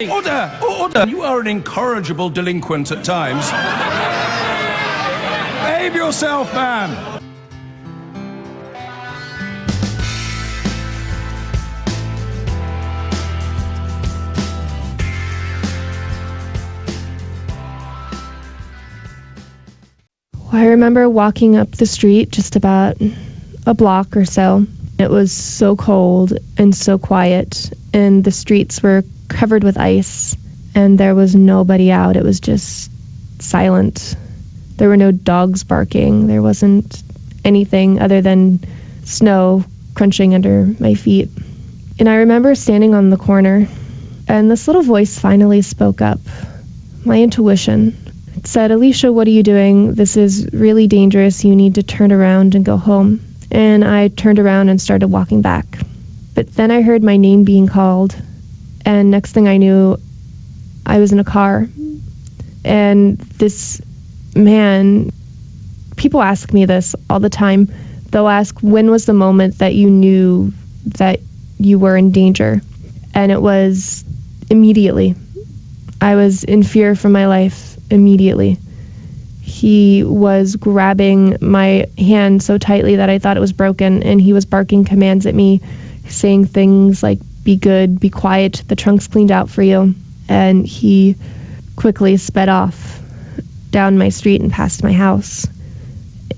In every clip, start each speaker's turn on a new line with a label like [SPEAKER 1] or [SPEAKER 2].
[SPEAKER 1] Order! Order! You are an incorrigible delinquent at times. Behave yourself, man!
[SPEAKER 2] I remember walking up the street just about a block or so. It was so cold and so quiet, and the streets were covered with ice, and there was nobody out. It was just silent. There were no dogs barking. There wasn't anything other than snow crunching under my feet. And I remember standing on the corner, and this little voice finally spoke up. My intuition. It said, "Alicia, what are you doing? This is really dangerous. You need to turn around and go home." And I turned around and started walking back. But then I heard my name being called, and next thing I knew, I was in a car. And this man, people ask me this all the time. They'll ask, when was the moment that you knew that you were in danger? And it was immediately. I was in fear for my life immediately. He was grabbing my hand so tightly that I thought it was broken, and he was barking commands at me, saying things like, "Be good, be quiet, the trunk's cleaned out for you." And he quickly sped off down my street and past my house.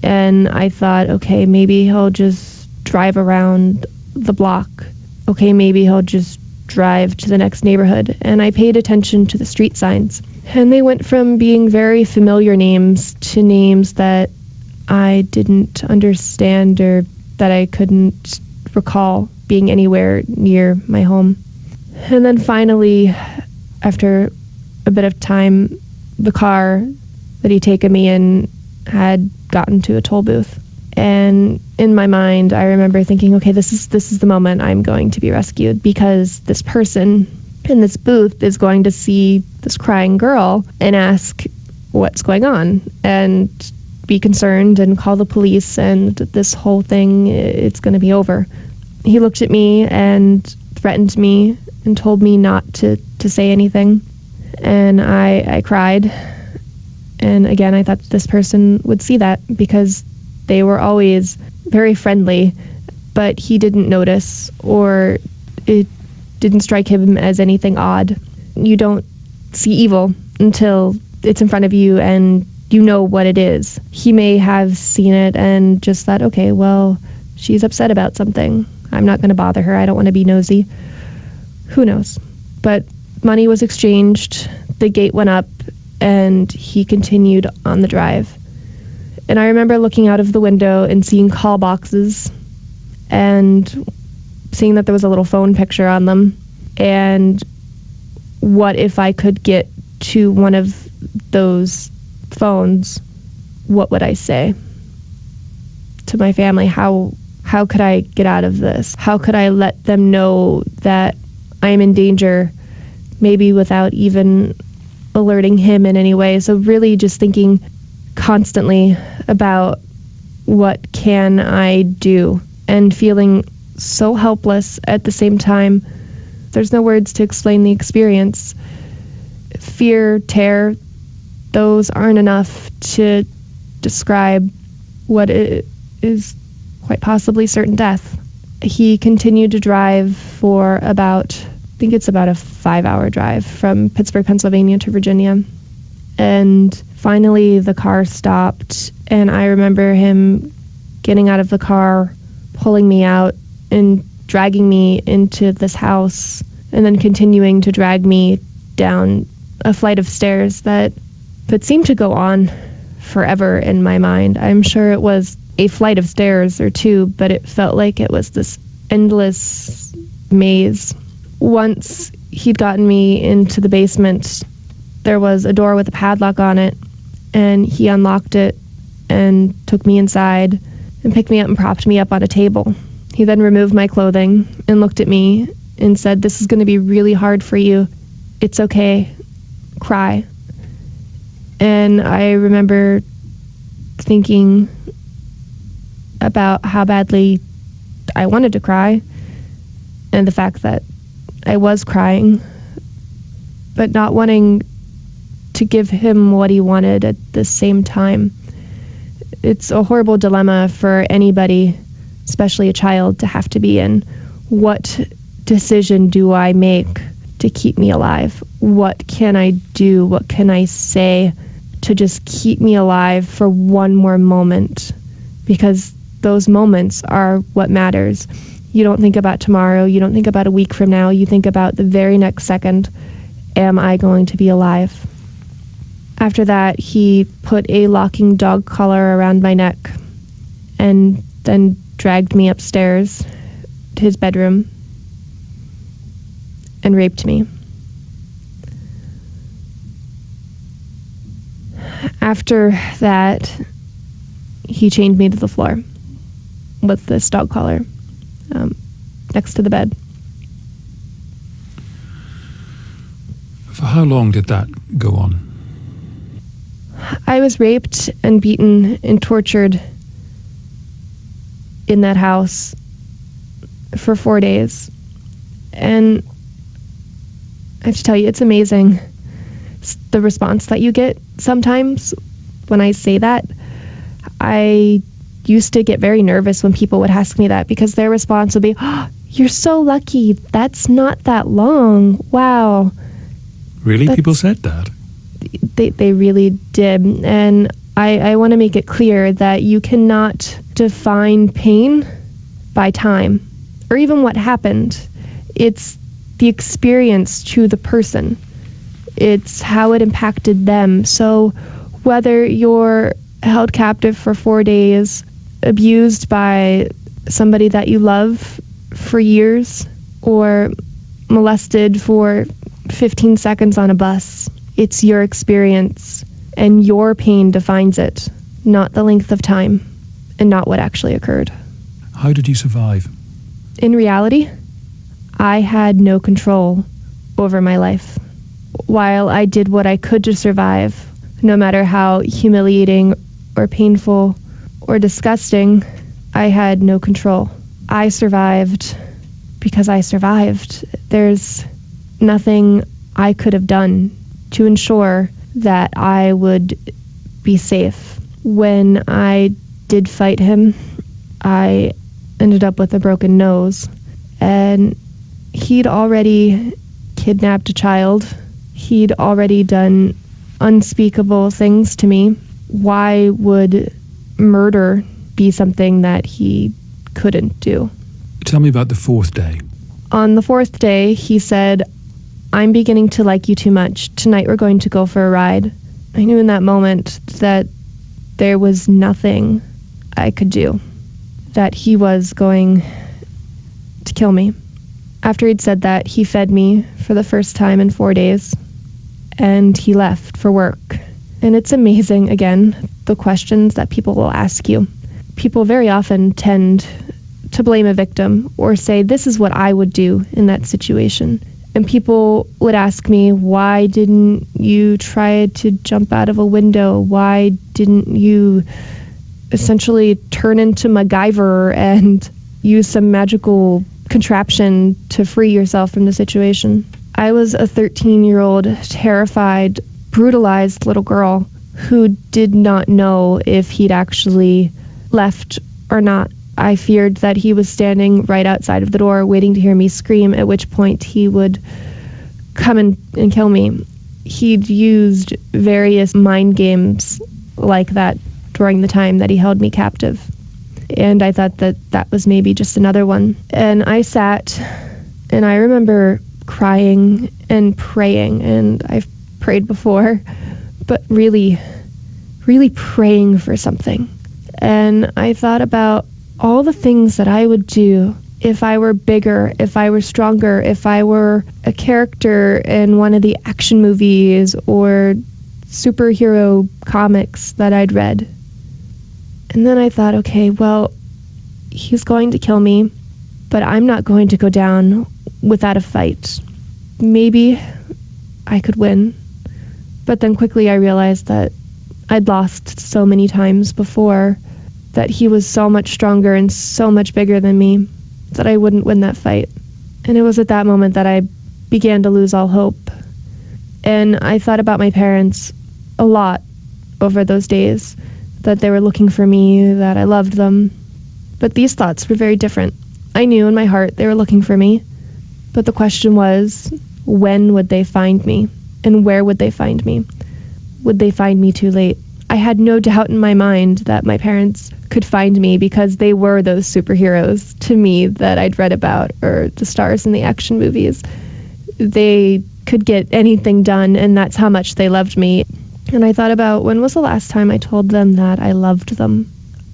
[SPEAKER 2] And I thought, okay, maybe he'll just drive around the block. Okay, maybe he'll just drive to the next neighborhood. And I paid attention to the street signs. And they went from being very familiar names to names that I didn't understand or that I couldn't recall being anywhere near my home. And then finally, after a bit of time, the car that he'd taken me in had gotten to a toll booth. And in my mind, I remember thinking, okay, this is the moment I'm going to be rescued, because this person in this booth is going to see this crying girl and ask what's going on and be concerned and call the police, and this whole thing, it's going to be over. He looked at me and threatened me and told me not to say anything. And I cried. And again, I thought this person would see that, because they were always very friendly, but he didn't notice, or it didn't strike him as anything odd. You don't see evil until it's in front of you and you know what it is. He may have seen it and just thought, okay, well, she's upset about something. I'm not going to bother her. I don't want to be nosy. Who knows? But money was exchanged, the gate went up, and he continued on the drive. And I remember looking out of the window and seeing call boxes and seeing that there was a little phone picture on them. And what if I could get to one of those phones? What would I say to my family? How could I get out of this? How could I let them know that I am in danger, maybe without even alerting him in any way? So really just thinking constantly about what can I do, and feeling so helpless at the same time. There's no words to explain the experience. Fear, terror, those aren't enough to describe what is quite possibly certain death. He continued to drive for about, I think it's about a 5-hour drive from Pittsburgh, Pennsylvania to Virginia. And finally the car stopped, and I remember him getting out of the car, pulling me out, and dragging me into this house, and then continuing to drag me down a flight of stairs that seemed to go on forever in my mind. I'm sure it was a flight of stairs or two, but it felt like it was this endless maze. Once he'd gotten me into the basement, there was a door with a padlock on it, and he unlocked it and took me inside and picked me up and propped me up on a table. He then removed my clothing and looked at me and said, "This is going to be really hard for you. It's okay. Cry." And I remember thinking about how badly I wanted to cry, and the fact that I was crying, but not wanting to give him what he wanted at the same time. It's a horrible dilemma for anybody, especially a child, to have to be in. What decision do I make to keep me alive? What can I do? What can I say to just keep me alive for one more moment? Because those moments are what matters. You don't think about tomorrow. You don't think about a week from now. You think about the very next second. Am I going to be alive? After that, he put a locking dog collar around my neck and then dragged me upstairs to his bedroom and raped me. After that, he chained me to the floor with this dog collar next to the bed.
[SPEAKER 3] For how long did that go on?
[SPEAKER 2] I was raped and beaten and tortured in that house for 4 days. And I have to tell you, it's amazing the response that you get sometimes when I say that. I used to get very nervous when people would ask me that, because their response would be, "Oh, you're so lucky. That's not that long. Wow."
[SPEAKER 3] Really? People said that?
[SPEAKER 2] They really did. And I want to make it clear that you cannot define pain by time or even what happened. It's the experience to the person. It's how it impacted them. So whether you're held captive for 4 days, abused by somebody that you love for years, or molested for 15 seconds on a bus, it's your experience, and your pain defines it, not the length of time, and not what actually occurred.
[SPEAKER 3] How did you survive?
[SPEAKER 2] In reality, I had no control over my life. While I did what I could to survive, no matter how humiliating or painful or disgusting, I had no control. I survived because I survived. There's nothing I could have done to ensure that I would be safe. When I did fight him, I ended up with a broken nose, and he'd already kidnapped a child. He'd already done unspeakable things to me. Why would murder be something that he couldn't do?
[SPEAKER 3] Tell me about the fourth day.
[SPEAKER 2] On the fourth day, he said, "I'm beginning to like you too much. Tonight we're going to go for a ride." I knew in that moment that there was nothing I could do, that he was going to kill me. After he'd said that, he fed me for the first time in 4 days, and he left for work. And it's amazing, again, the questions that people will ask you. People very often tend to blame a victim or say, "This is what I would do in that situation." And people would ask me, "Why didn't you try to jump out of a window? Why didn't you essentially turn into MacGyver and use some magical contraption to free yourself from the situation?" I was a 13-year-old, terrified, brutalized little girl who did not know if he'd actually left or not. I feared that he was standing right outside of the door waiting to hear me scream, at which point he would come and kill me. He'd used various mind games like that during the time that he held me captive. And I thought that that was maybe just another one. And I sat, and I remember crying and praying, and I've prayed before, but really, really praying for something. And I thought about all the things that I would do if I were bigger, if I were stronger, if I were a character in one of the action movies or superhero comics that I'd read. And then I thought, okay, well, he's going to kill me, but I'm not going to go down without a fight. Maybe I could win. But then quickly I realized that I'd lost so many times before, that he was so much stronger and so much bigger than me, that I wouldn't win that fight. And it was at that moment that I began to lose all hope. And I thought about my parents a lot over those days, that they were looking for me, that I loved them. But these thoughts were very different. I knew in my heart they were looking for me. But the question was, when would they find me? And where would they find me? Would they find me too late? I had no doubt in my mind that my parents could find me because they were those superheroes to me that I'd read about, or the stars in the action movies. They could get anything done, and that's how much they loved me. And I thought about, when was the last time I told them that I loved them?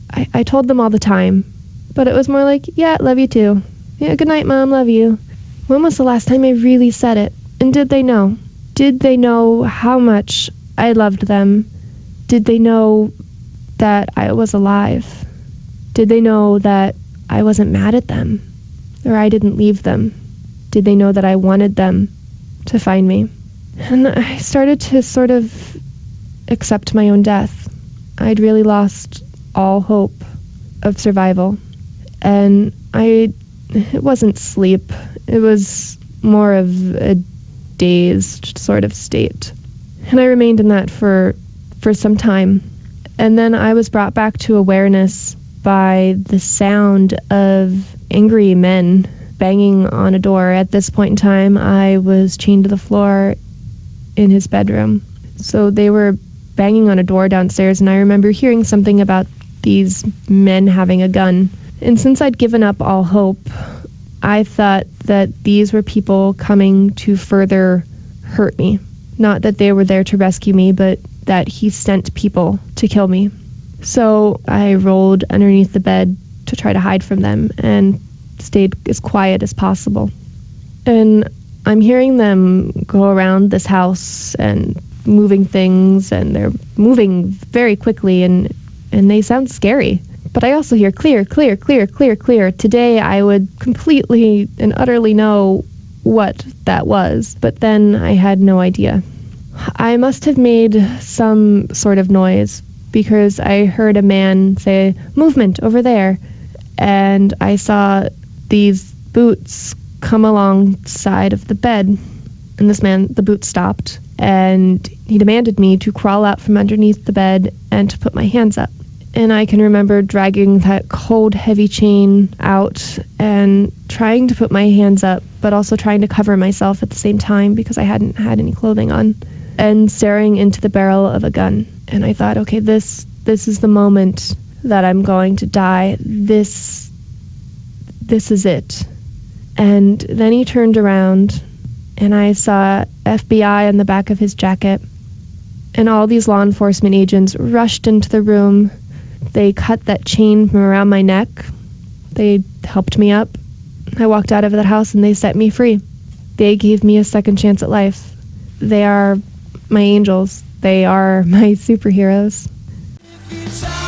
[SPEAKER 2] I told them all the time, but it was more like, yeah, love you too. Yeah, good night, Mom, love you. When was the last time I really said it? And did they know? Did they know how much I loved them? Did they know that I was alive? Did they know that I wasn't mad at them, or I didn't leave them? Did they know that I wanted them to find me? And I started to sort of accept my own death. I'd really lost all hope of survival. And it wasn't sleep. It was more of a dazed sort of state. And I remained in that for some time. And then I was brought back to awareness by the sound of angry men banging on a door. At this point in time, I was chained to the floor in his bedroom. So they were banging on a door downstairs, and I remember hearing something about these men having a gun. And since I'd given up all hope, I thought that these were people coming to further hurt me. Not that they were there to rescue me, but that he sent people to kill me. So I rolled underneath the bed to try to hide from them and stayed as quiet as possible. And I'm hearing them go around this house and moving things, and they're moving very quickly, and they sound scary. But I also hear clear, clear, clear, clear, clear. Today I would completely and utterly know what that was, but then I had no idea. I must have made some sort of noise because I heard a man say, "Movement over there," and I saw these boots come alongside of the bed, and this man, the boots stopped, and he demanded me to crawl out from underneath the bed and to put my hands up. And I can remember dragging that cold, heavy chain out and trying to put my hands up, but also trying to cover myself at the same time because I hadn't had any clothing on, and staring into the barrel of a gun. And I thought, okay, this is the moment that I'm going to die. This is it. And then he turned around, and I saw FBI on the back of his jacket, and all these law enforcement agents rushed into the room. They cut that chain from around my neck. They helped me up. I walked out of that house, and they set me free. They gave me a second chance at life. They are my angels. They are my superheroes.
[SPEAKER 4] If you try